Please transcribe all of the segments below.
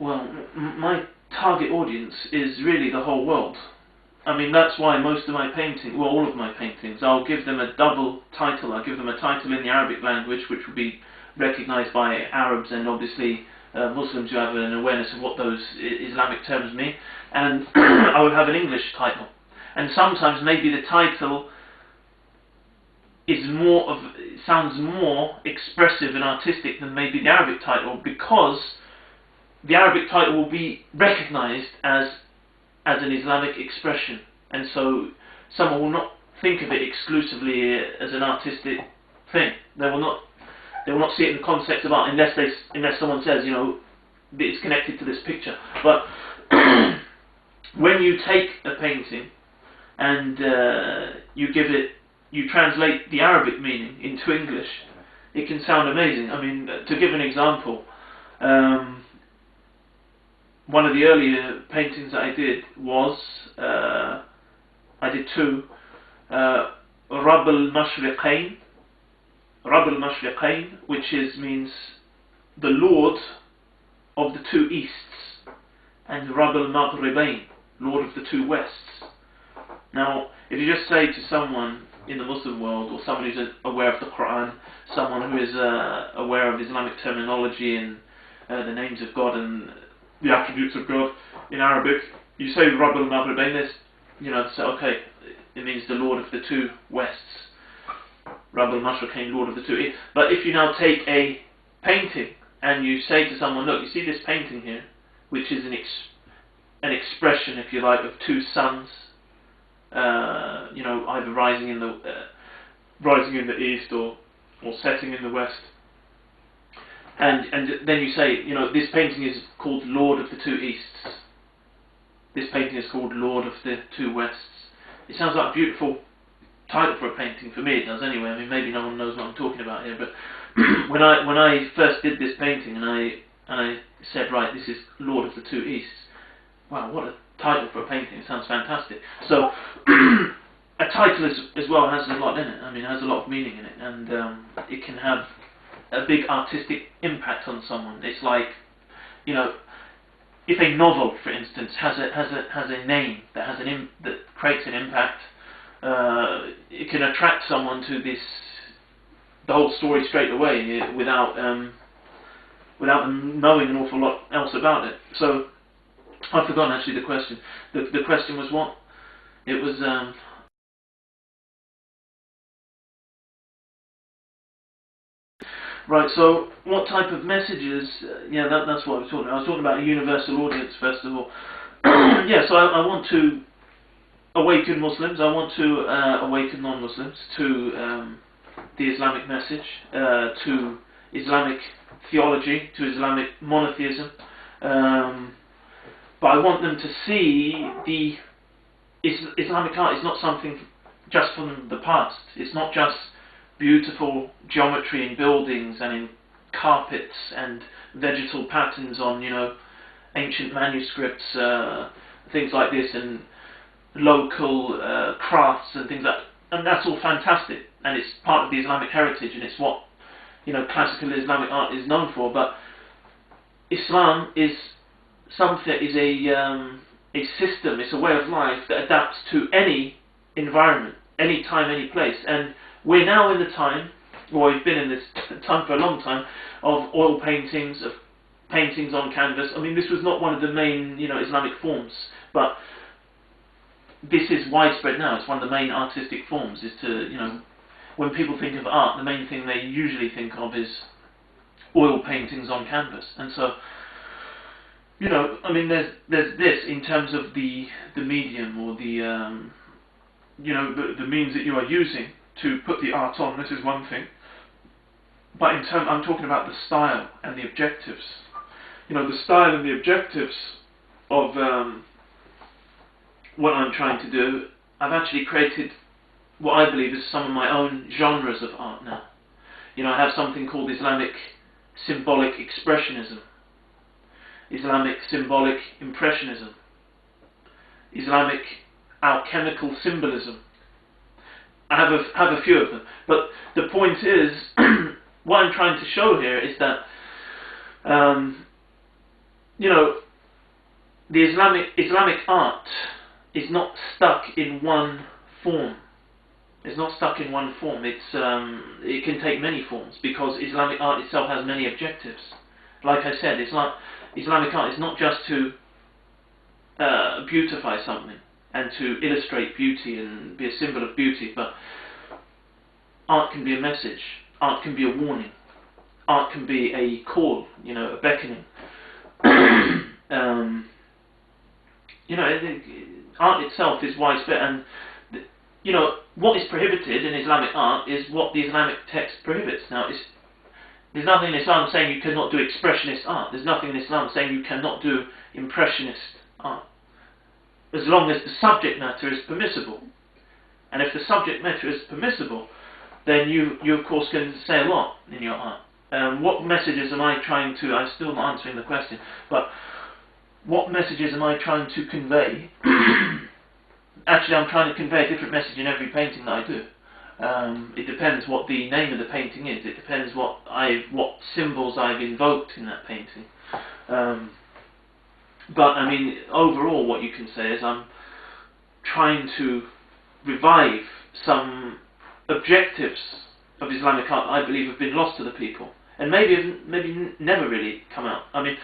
Well, my target audience is really the whole world. I mean, that's why most of my paintings, well, all of my paintings, I'll give them a double title. I'll give them a title in the Arabic language, which will be recognized by Arabs and obviously Muslims who have an awareness of what those Islamic terms mean, and I will have an English title. And sometimes maybe the title is sounds more expressive and artistic than maybe the Arabic title, because the Arabic title will be recognized as an Islamic expression, and so someone will not think of it exclusively as an artistic thing. They will not see it in the context of art unless someone says, you know, it's connected to this picture. But when you take a painting and you translate the Arabic meaning into English, it can sound amazing. I mean, to give an example, one of the earlier paintings that I did was, I did two, Rab al-Mashriqain, which means the Lord of the two Easts, and Rab al-Maghribain, Lord of the two Wests. Now, if you just say to someone in the Muslim world, or someone who's aware of the Quran, someone who is aware of Islamic terminology and the names of God and the attributes of God in Arabic, you say Rabb al-Maghribain, you know, so okay, it means the Lord of the two Wests. Rabb al-Mashriqain, Lord of the two Easts. But if you now take a painting and you say to someone, look, you see this painting here, which is an expression, if you like, of two suns, you know, either rising in the east or setting in the west. And then you say, you know, this painting is called Lord of the Two Easts. This painting is called Lord of the Two Wests. It sounds like a beautiful title for a painting. For me, it does anyway. I mean, maybe no one knows what I'm talking about here, but when I first did this painting and I said, right, this is Lord of the Two Easts. Wow, what a title for a painting! It sounds fantastic. So a title as well has a lot in it. I mean, it has a lot of meaning in it, and it can have a big artistic impact on someone. It's like, you know, if a novel, for instance, has a name that that creates an impact, it can attract someone to the whole story straight away without them knowing an awful lot else about it. So I've forgotten actually the question. The question was what? It was. Right, so what type of messages, yeah, that's what I was talking about. I was talking about a universal audience, first of all. Yeah, so I want to awaken Muslims, I want to awaken non-Muslims to the Islamic message, to Islamic theology, to Islamic monotheism. But I want them to see the Islamic art is not something just from the past. It's not just beautiful geometry in buildings and in carpets and vegetal patterns on, you know, ancient manuscripts, things like this, and local crafts and things like that. And that's all fantastic, and it's part of the Islamic heritage, and it's what, you know, classical Islamic art is known for. But Islam is something, is a system, it's a way of life that adapts to any environment, any time, any place. And we're now in the time, or we've been in this time for a long time, of oil paintings, of paintings on canvas. I mean, this was not one of the main, you know, Islamic forms, but this is widespread now. It's one of the main artistic forms, is to, you know, when people think of art, the main thing they usually think of is oil paintings on canvas. And so, you know, I mean, there's this in terms of the medium, or the you know, the means that you are using to put the art on. This is one thing, but I'm talking about the style and the objectives. You know, the style and the objectives of what I'm trying to do. I've actually created what I believe is some of my own genres of art now. You know, I have something called Islamic symbolic expressionism, Islamic symbolic impressionism, Islamic alchemical symbolism. I have a few of them, but the point is, what I'm trying to show here is that, you know, the Islamic art is not stuck in one form. It's not stuck in one form. It can take many forms, because Islamic art itself has many objectives. Like I said, Islamic art is not just to beautify something and to illustrate beauty and be a symbol of beauty, but art can be a message. Art can be a warning. Art can be a call, you know, a beckoning. You know, art itself is widespread, and you know, what is prohibited in Islamic art is what the Islamic text prohibits. Now, there's nothing in Islam saying you cannot do expressionist art. There's nothing in Islam saying you cannot do impressionist art, as long as the subject matter is permissible. And if the subject matter is permissible, then you of course can say a lot in your art. What messages am I trying to... I'm still not answering the question, but what messages am I trying to convey? Actually, I'm trying to convey a different message in every painting that I do. It depends what the name of the painting is. It depends what symbols I've invoked in that painting. But I mean, overall, what you can say is I'm trying to revive some objectives of Islamic art that I believe have been lost to the people, and maybe never really come out. I mean,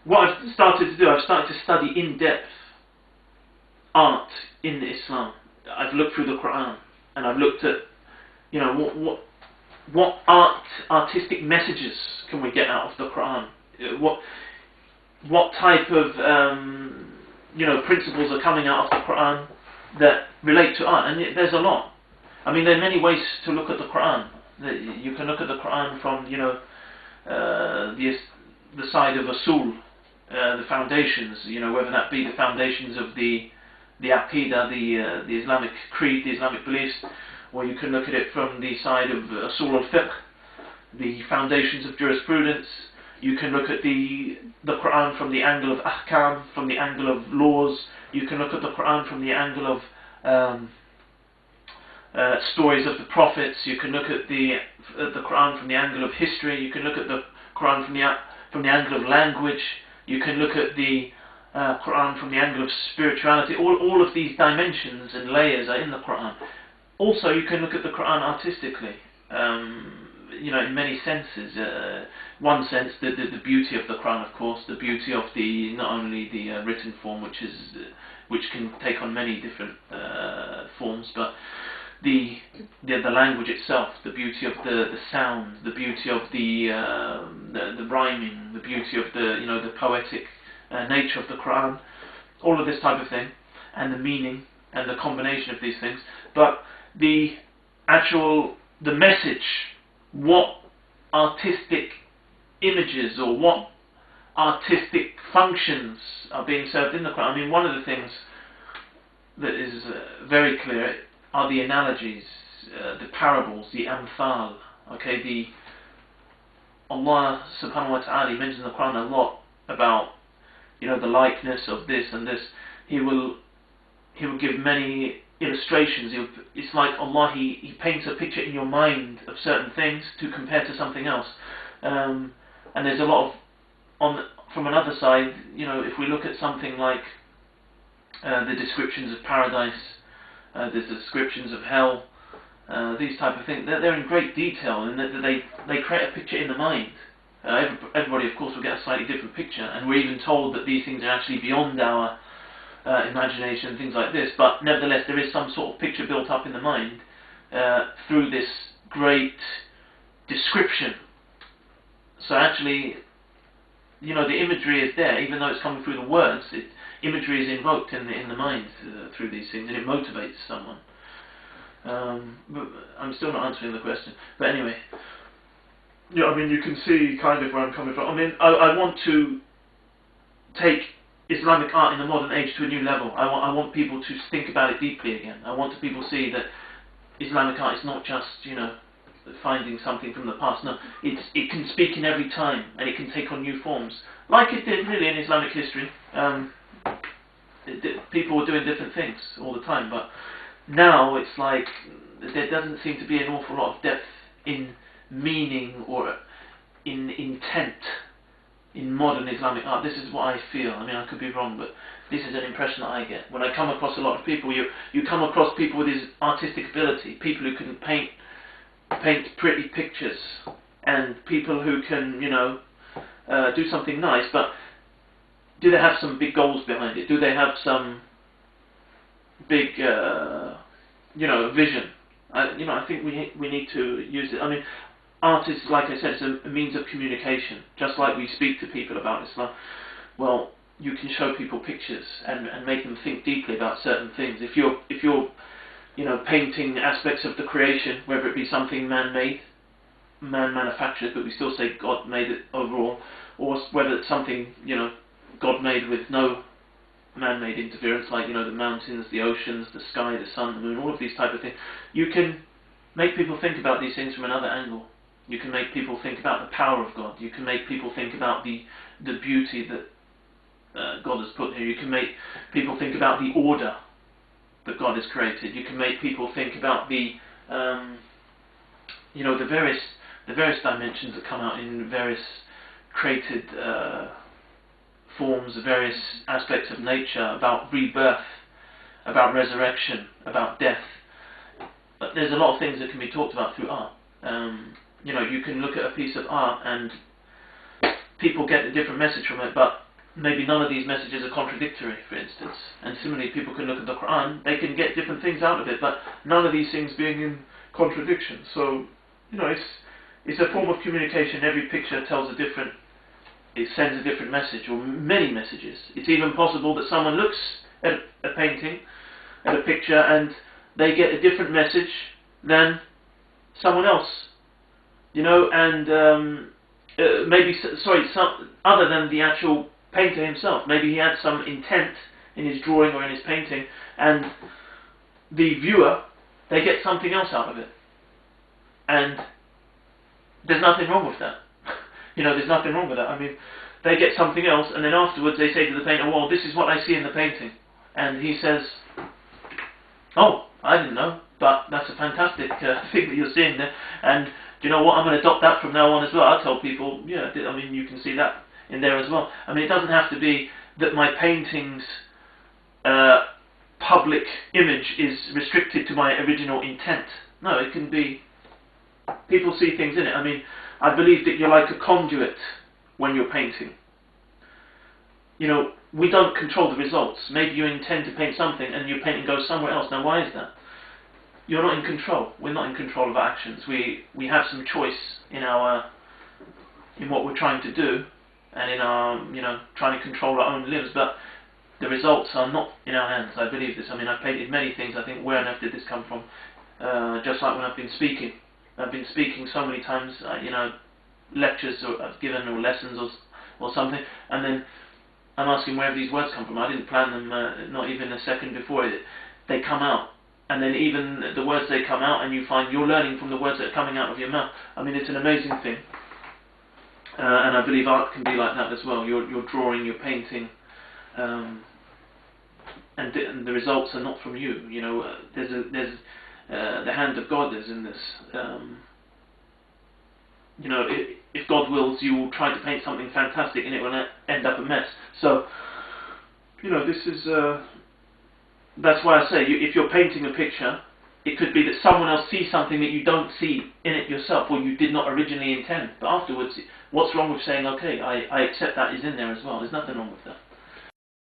what I've started to do, I've started to study in depth art in Islam. I've looked through the Quran, and I've looked at, you know, what artistic messages can we get out of the Quran? What type of you know, principles are coming out of the Quran that relate to art? And there's a lot. I mean, there are many ways to look at the Quran. You can look at the Quran from, you know, the side of Usul, the foundations. You know, whether that be the foundations of the Aqidah, the Islamic creed, the Islamic beliefs, or you can look at it from the side of Usul al-Fiqh, the foundations of jurisprudence. You can look at the Quran from the angle of ahkam, from the angle of laws. You can look at the Quran from the angle of stories of the prophets. You can look at the Quran from the angle of history. You can look at the Quran from the angle of language. You can look at the Quran from the angle of spirituality. All of these dimensions and layers are in the Quran. Also, you can look at the Quran artistically, you know, in many senses. One sense, the beauty of the Quran, of course, the beauty of not only the written form, which can take on many different forms, but the language itself, the beauty of the sound, the beauty of the rhyming, the beauty of the poetic nature of the Quran, all of this type of thing, and the meaning and the combination of these things. But the message, what artistic images or what artistic functions are being served in the Quran. I mean, one of the things that is very clear are the analogies, the parables, the amthal. Okay, Allah subhanahu wa ta'ala mentions in the Quran a lot about, you know, the likeness of this and this. He will give many illustrations. It's like Allah, he paints a picture in your mind of certain things to compare to something else. And there's a lot of, from another side, you know, if we look at something like the descriptions of paradise, the descriptions of hell, these type of things, they're in great detail, and they create a picture in the mind. Everybody, of course, will get a slightly different picture, and we're even told that these things are actually beyond our imagination and things like this, but nevertheless there is some sort of picture built up in the mind through this great description. So actually, you know, the imagery is there, even though it's coming through the words. Imagery is invoked in the mind through these things, and it motivates someone. But I'm still not answering the question. But anyway, yeah, I mean, you can see kind of where I'm coming from. I mean, I want to take Islamic art in the modern age to a new level. I want people to think about it deeply again. I want people to see that Islamic art is not just, you know, finding something from the past. No, it can speak in every time, and it can take on new forms, like it did really in Islamic history. People were doing different things all the time, but now it's like there doesn't seem to be an awful lot of depth in meaning or in intent. in modern Islamic art. This is what I feel. I mean, I could be wrong, but this is an impression that I get. When I come across a lot of people, you come across people with this artistic ability, people who can paint pretty pictures, and people who can, you know, do something nice, but do they have some big goals behind it? Do they have some big, you know, vision? I think we need to use it. I mean, art is, like I said, it's a means of communication. Just like we speak to people about Islam, well, you can show people pictures and make them think deeply about certain things. If you're you know, painting aspects of the creation, whether it be something man-made, man-manufactured, but we still say God made it overall, or whether it's something, you know, God made with no man-made interference, like, you know, the mountains, the oceans, the sky, the sun, the moon, all of these type of things. You can make people think about these things from another angle. You can make people think about the power of God. You can make people think about the beauty that God has put here. You can make people think about the order that God has created. You can make people think about the you know, the various dimensions that come out in various created forms, various aspects of nature, about rebirth, about resurrection, about death. But there's a lot of things that can be talked about through art. You know, you can look at a piece of art and people get a different message from it, but maybe none of these messages are contradictory, for instance. And similarly, people can look at the Quran, they can get different things out of it, but none of these things being in contradiction. So, you know, it's a form of communication. Every picture tells it sends a different message, or many messages. It's even possible that someone looks at a painting, at a picture, and they get a different message than someone else. You know, and other than the actual painter himself. Maybe he had some intent in his drawing or in his painting, and the viewer, they get something else out of it. And there's nothing wrong with that. You know, there's nothing wrong with that. I mean, they get something else, and then afterwards they say to the painter, well, this is what I see in the painting. And he says, oh, I didn't know, but that's a fantastic thing that you're seeing there. And do you know what, I'm going to adopt that from now on as well. I tell people, yeah, I mean, you can see that in there as well. I mean, it doesn't have to be that my painting's public image is restricted to my original intent. No, it can be, people see things in it. I mean, I believe that you're like a conduit when you're painting. You know, we don't control the results. Maybe you intend to paint something and your painting goes somewhere else. Now, why is that? You're not in control. We're not in control of our actions. We have some choice in what we're trying to do, and in our, you know, trying to control our own lives, but the results are not in our hands. I believe this. I mean, I've painted many things. I think, where on earth did this come from? Just like when I've been speaking. I've been speaking so many times, you know, lectures or I've given, or lessons or something, and then I'm asking where these words come from. I didn't plan them, not even a second before. They come out. And then even the words they come out, and you find you're learning from the words that are coming out of your mouth. I mean, it's an amazing thing. And I believe art can be like that as well. You're drawing, you're painting, and the results are not from you. You know, there's the hand of God is in this. You know, if God wills, you will try to paint something fantastic, and it will end up a mess. So, you know, this is. That's why I say, if you're painting a picture, it could be that someone else sees something that you don't see in it yourself, or you did not originally intend. But afterwards, what's wrong with saying, okay, I accept that is in there as well? There's nothing wrong with that.